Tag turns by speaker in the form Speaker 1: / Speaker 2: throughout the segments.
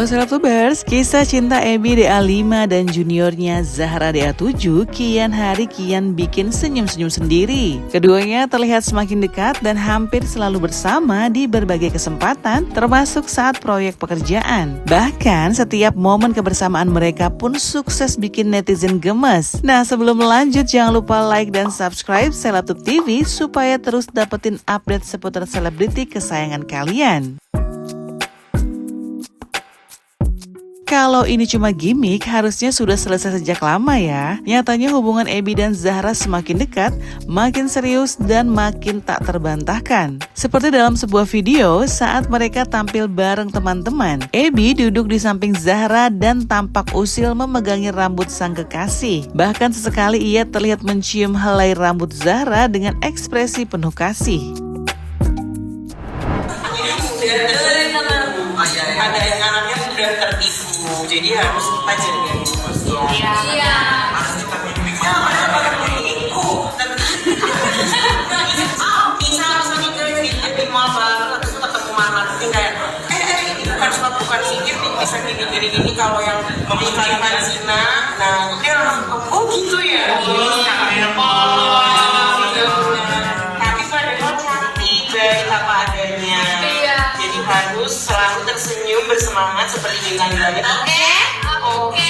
Speaker 1: Selebtubers, kisah cinta Ebi DA5 dan juniornya Zahra DA7 kian hari kian bikin senyum-senyum sendiri. Keduanya terlihat semakin dekat dan hampir selalu bersama di berbagai kesempatan, termasuk saat proyek pekerjaan. Bahkan setiap momen kebersamaan mereka pun sukses bikin netizen gemes. Nah, sebelum lanjut jangan lupa like dan subscribe Selebtub TV supaya terus dapetin update seputar selebriti kesayangan kalian. Kalau ini cuma gimmick, harusnya sudah selesai sejak lama ya. Nyatanya hubungan Ebi dan Zahra semakin dekat, makin serius dan makin tak terbantahkan. Seperti dalam sebuah video saat mereka tampil bareng teman-teman. Ebi duduk di samping Zahra dan tampak usil memegangi rambut sang kekasih. Bahkan sesekali ia terlihat mencium helai rambut Zahra dengan ekspresi penuh kasih.
Speaker 2: Ada yang anaknya udah tertipu, jadi harus jaga emosinya. Iya. Misal sama ke di mall bareng, terus ketemu mana, mungkin kayak, ini bukan sihir nih, bisa gini. Kalau yang mengiklankan Zina, nah dia langsung, oh gitu ya. Tapi padahal cantik, baik apa adanya. Jadi harus selalu tersenyum bersemangat seperti bintang di langit. Oke.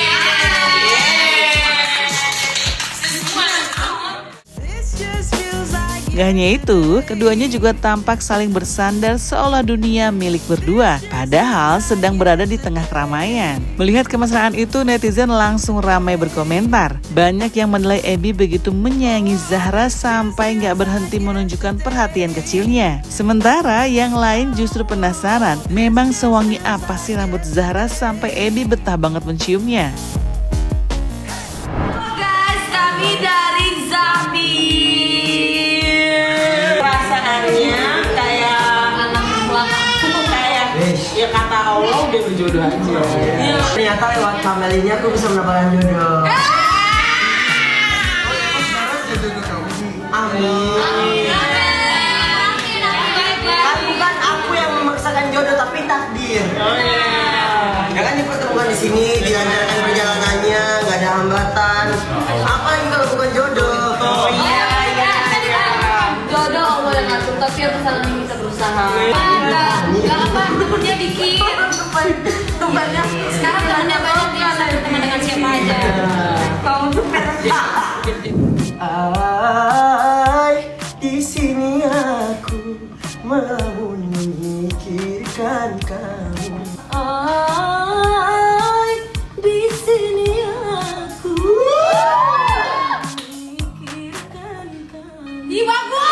Speaker 1: Gak hanya itu, keduanya juga tampak saling bersandar seolah dunia milik berdua, padahal sedang berada di tengah keramaian. Melihat kemesraan itu, netizen langsung ramai berkomentar. Banyak yang menilai Ebi begitu menyayangi Zahra sampai gak berhenti menunjukkan perhatian kecilnya. Sementara yang lain justru penasaran, memang sewangi apa sih rambut Zahra sampai Ebi betah banget menciumnya.
Speaker 3: Halo guys, kami dari Zambi.
Speaker 2: Ya kata Allah udah berjodoh aja.
Speaker 4: Ternyata lewat kamel ini aku bisa mendapatkan jodoh. Amin. Kan bukan aku yang memaksakan jodoh tapi takdir. Ya kan dipertemukan di sini, dilancarkan perjalanannya, nggak ada hambatan. Apa lagi kalau bukan jodoh?
Speaker 3: Jodoh Allah yang ngatur, tapi harus saling kita berusaha. Gak apa, temennya dikit. Temennya sekarang temennya banyak nih, bisa berteman dengan siapa aja. Kamu tuh
Speaker 4: Di sini aku mau memikirkan kamu. Di sini aku memikirkan kamu.
Speaker 3: Ih, bagus!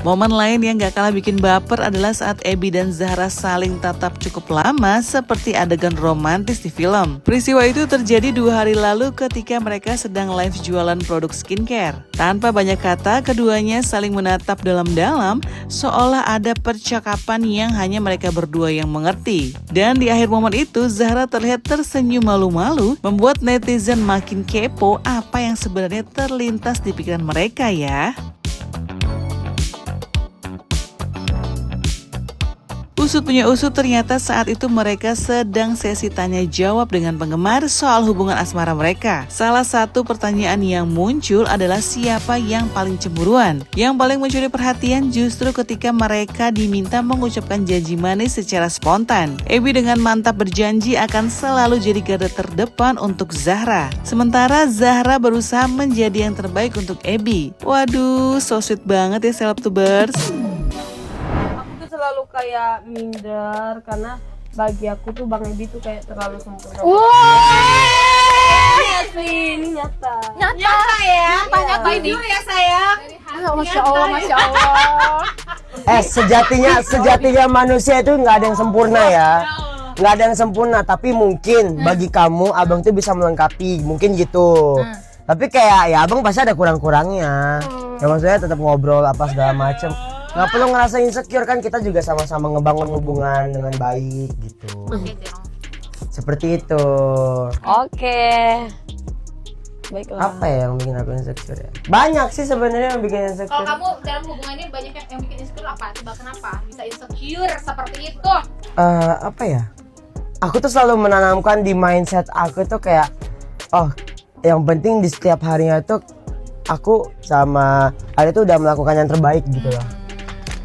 Speaker 1: Momen lain yang gak kalah bikin baper adalah saat Ebi dan Zahra saling tatap cukup lama seperti adegan romantis di film. Peristiwa itu terjadi 2 hari lalu ketika mereka sedang live jualan produk skincare. Tanpa banyak kata, keduanya saling menatap dalam-dalam seolah ada percakapan yang hanya mereka berdua yang mengerti. Dan di akhir momen itu, Zahra terlihat tersenyum malu-malu, membuat netizen makin kepo apa yang sebenarnya terlintas di pikiran mereka ya. Usut punya usut, ternyata saat itu mereka sedang sesi tanya jawab dengan penggemar soal hubungan asmara mereka. Salah satu pertanyaan yang muncul adalah siapa yang paling cemburuan. Yang paling mencuri perhatian justru ketika mereka diminta mengucapkan janji manis secara spontan. Ebi dengan mantap berjanji akan selalu jadi garda terdepan untuk Zahra. Sementara Zahra berusaha menjadi yang terbaik untuk Ebi. Waduh, so sweet banget ya Selebtubers.
Speaker 5: Selalu kayak minder karena bagi aku tuh Bang Ebi tuh kayak terlalu sempurna. Ini nyata ya. Nyata ini ya sayang. Masya Allah.
Speaker 4: Sejatinya manusia itu nggak ada yang sempurna ya. Nggak ada yang sempurna, tapi mungkin bagi kamu abang tuh bisa melengkapi, mungkin gitu. Tapi kayak ya abang pasti ada kurang-kurangnya. Ya maksudnya tetap ngobrol apa segala macem. Nggak perlu ngerasa insecure kan, kita juga sama-sama ngebangun hubungan dengan baik gitu. Seperti itu.
Speaker 5: Oke. Baiklah.
Speaker 4: Apa ya yang bikin aku insecure ya? Banyak sih sebenarnya yang bikin insecure.
Speaker 3: Kalau kamu dalam hubungan ini banyak yang bikin insecure apa? Coba kenapa bisa insecure seperti itu?
Speaker 4: Apa ya? Aku tuh selalu menanamkan di mindset aku tuh kayak, oh, yang penting di setiap harinya tuh aku sama Ari tuh udah melakukan yang terbaik gitu loh.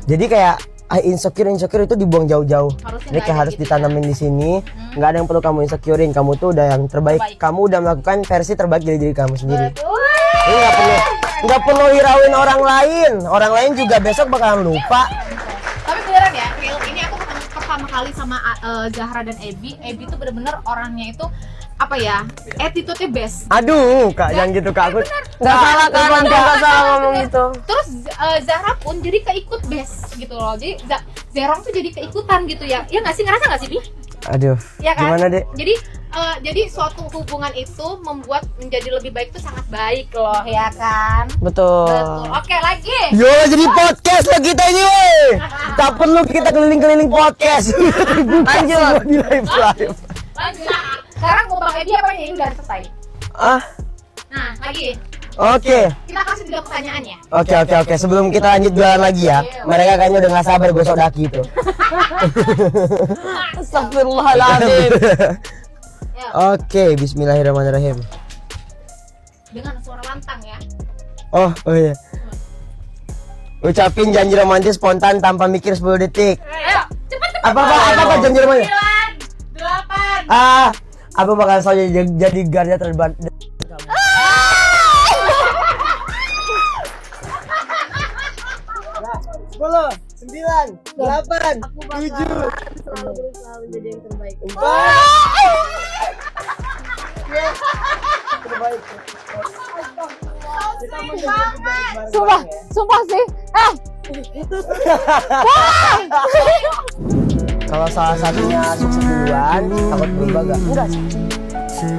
Speaker 4: Jadi kayak insecure itu dibuang jauh-jauh. Ini kayak harus ditanamin di sini. Nggak ada yang perlu kamu insecurein. Kamu tuh udah yang terbaik. Kamu udah melakukan versi terbaik dari diri kamu sendiri. Ini nggak perlu hirauin orang lain. Orang lain juga besok bakalan lupa.
Speaker 3: Tapi beneran ya, real ini aku ketemu pertama kali sama Zahra dan Ebi. Ebi tuh bener-bener orangnya itu apa ya, attitude-nya best.
Speaker 4: Aduh, Kak, jangan gitu, Kak. Aku
Speaker 5: Nggak salah kan? Nggak salah ngomong itu.
Speaker 3: Terus Zahra pun jadi keikut best gitu loh. Jadi Zerong tuh jadi keikutan gitu ya. Ya nggak sih, ngerasa nggak sih, Bi?
Speaker 4: Aduh,
Speaker 3: Ya kan?
Speaker 4: gimana, Dek?
Speaker 3: Jadi suatu hubungan itu membuat menjadi lebih baik itu sangat baik loh, ya kan?
Speaker 5: Betul.
Speaker 3: Betul. Oke, lagi.
Speaker 4: Yo, jadi podcast lo kita ini, weh. Tak perlu kita keliling-keliling podcast.
Speaker 5: Lanjut.
Speaker 4: Di live.
Speaker 3: Lanjut. Sekarang mau Bang Ebi apa ya? Ini udah selesai.
Speaker 4: Ah,
Speaker 3: Nah, lagi.
Speaker 4: oke.
Speaker 3: Kita kasih 3 pertanyaan ya.
Speaker 4: Oke. Sebelum kita lanjut jualan lagi ya, mereka kayaknya udah gak sabar gosok daki itu.
Speaker 5: Astagfirullahaladzim.
Speaker 3: Ya,
Speaker 4: Oke, bismillahirrahmanirrahim.
Speaker 3: dengan suara lantang ya.
Speaker 4: Oh iya. Ucapin janji romantis spontan tanpa mikir 10 detik.
Speaker 3: Ayo, cepet.
Speaker 4: Apa janji romantis?
Speaker 3: 9, 8.
Speaker 4: Aku bakal selalu jadi garda terdepan. 10, 9, 8, 7,
Speaker 5: Selalu berusaha menjadi yang terbaik.
Speaker 4: 4. Terbaik.
Speaker 5: Sumpah sih.
Speaker 4: Kalau salah satunya sukses duluan, takut berubah gak? Enggak sih.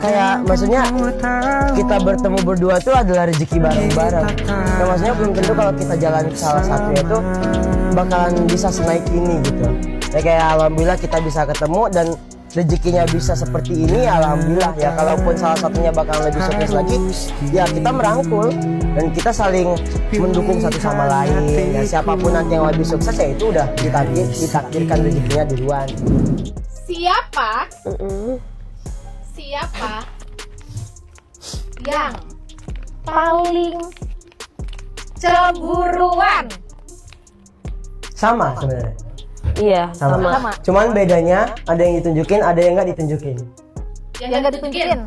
Speaker 4: Kayak maksudnya kita bertemu berdua tuh adalah rezeki bareng-bareng. Nah, maksudnya belum tentu kalau kita jalan ke salah satunya tuh bakalan bisa senaik ini gitu. Ya kayak alhamdulillah kita bisa ketemu dan rezekinya bisa seperti ini, alhamdulillah ya. Kalaupun salah satunya bakalan lebih sukses lagi, ya kita merangkul dan kita saling mendukung satu sama lain. Ya siapapun nanti yang lebih sukses ya itu udah ditakdirkan rezekinya duluan.
Speaker 3: Siapa yang paling cemburuan?
Speaker 4: Sama sebenarnya.
Speaker 5: Iya,
Speaker 4: Sama. Cuman bedanya ada yang ditunjukin, ada yang nggak ditunjukin.
Speaker 3: Yang gak ditunjukin?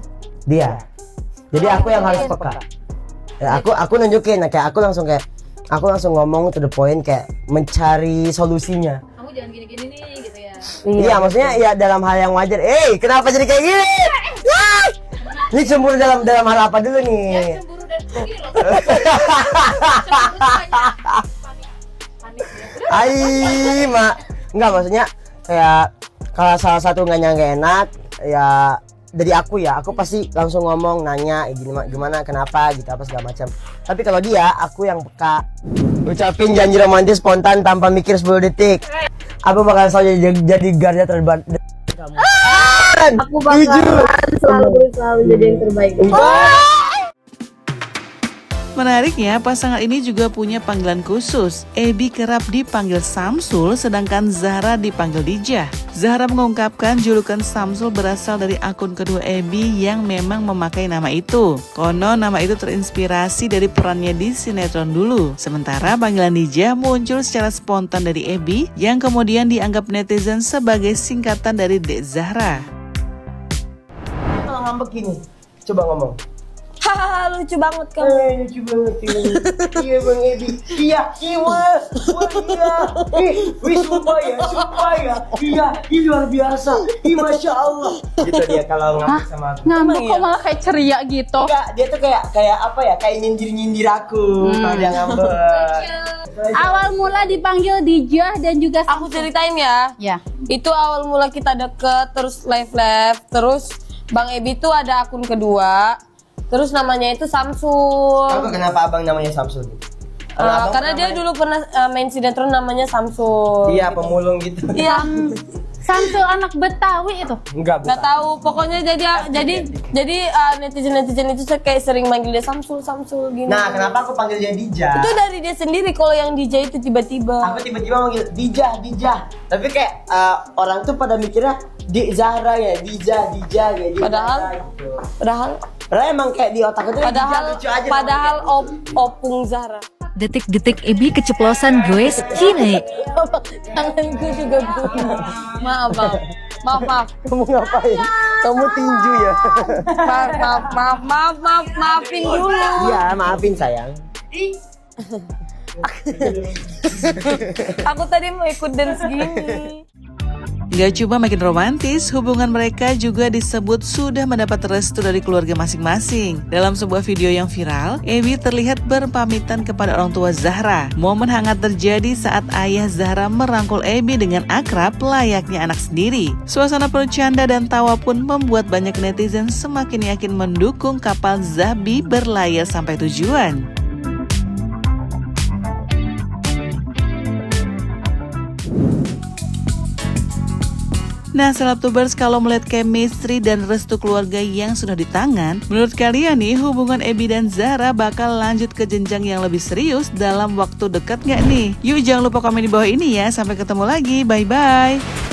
Speaker 4: Dia. Jadi aku yang harus peka. Ya, aku nunjukin, kayak aku langsung ngomong to the point, kayak mencari solusinya.
Speaker 3: Kamu jangan gini-gini nih gitu ya.
Speaker 4: Iya, maksudnya ya dalam hal yang wajar. Kenapa jadi kayak gini? Ini cemburu dalam hal apa dulu nih?
Speaker 3: Cemburu dan gini loh. Cemburu tuh banyak panik ya.
Speaker 4: Mak. Enggak, maksudnya kayak kalau salah satu nggak nyangka enak, ya dari aku pasti langsung ngomong, nanya gimana, kenapa gitu, apa segala macam. Tapi kalau dia, aku yang peka. Ucapin janji romantis spontan tanpa mikir 10 detik. Aku bakal selalu jadi garda terdepan kamu.
Speaker 5: Aku bakalan selalu berusaha menjadi yang terbaik.
Speaker 1: Menariknya, pasangan ini juga punya panggilan khusus. Ebi kerap dipanggil Samsul, sedangkan Zahra dipanggil Dijah. Zahra mengungkapkan julukan Samsul berasal dari akun kedua Ebi yang memang memakai nama itu. Konon nama itu terinspirasi dari perannya di sinetron dulu. Sementara panggilan Dijah muncul secara spontan dari Ebi, yang kemudian dianggap netizen sebagai singkatan dari Dek Zahra.
Speaker 4: Kalau ngambek gini, coba ngomong.
Speaker 5: Hahaha, lucu banget kamu.
Speaker 4: Lucu banget ini. Iya Bang Ebi. Iya. Sumpah ya. Iya, ini luar biasa. Masya Allah. Gitu dia kalau ngambek sama aku.
Speaker 3: Ngambek kok malah kayak ceria gitu.
Speaker 4: Enggak, dia tuh kayak apa ya? Kayak nyindir aku kalau dia ngambek.
Speaker 3: Awal mula dipanggil Dijah dan juga
Speaker 5: Aku ceritain ya.
Speaker 3: Ya.
Speaker 5: Itu awal mula kita deket, terus live, terus Bang Ebi tuh ada akun kedua. Terus namanya itu Samsul.
Speaker 4: Tahu kenapa abang namanya Samsul?
Speaker 5: Karena dia dulu pernah main sinetron namanya Samsul.
Speaker 4: Iya, pemulung gitu.
Speaker 5: Iya.
Speaker 3: Samsul anak Betawi itu.
Speaker 4: Enggak,
Speaker 5: Nggak tahu, pokoknya jadi netizen itu kayak sering manggil dia Samsul gini.
Speaker 4: Nah, kenapa aku panggil dia Dija?
Speaker 5: Itu dari dia sendiri, kalau yang DJ itu tiba-tiba.
Speaker 4: Aku tiba-tiba manggil Dija. Tapi kayak orang tuh pada mikirnya di Zahra ya, Dija kayak gitu.
Speaker 5: Padahal
Speaker 4: emang kayak di otak itu Dija lucu aja.
Speaker 5: Padahal opung Zahra.
Speaker 6: Detik-detik Ebi keceplosan Grace Cine.
Speaker 5: Tanganku juga bunyi. Maaf.
Speaker 4: Kamu ngapain? Kamu tinju ya?
Speaker 5: Maafin dulu.
Speaker 4: Iya, maafin sayang.
Speaker 5: Aku tadi mau ikut dance gini.
Speaker 1: Gak cuma makin romantis, hubungan mereka juga disebut sudah mendapat restu dari keluarga masing-masing. Dalam sebuah video yang viral, Ebi terlihat berpamitan kepada orang tua Zahra. Momen hangat terjadi saat ayah Zahra merangkul Ebi dengan akrab layaknya anak sendiri. Suasana penuh canda dan tawa pun membuat banyak netizen semakin yakin mendukung kapal Zabi berlayar sampai tujuan. Nah, Selebtubers, kalau melihat chemistry dan restu keluarga yang sudah di tangan, menurut kalian nih hubungan Ebi dan Zahra bakal lanjut ke jenjang yang lebih serius dalam waktu dekat nggak nih? Yuk jangan lupa komen di bawah ini ya. Sampai ketemu lagi, bye-bye.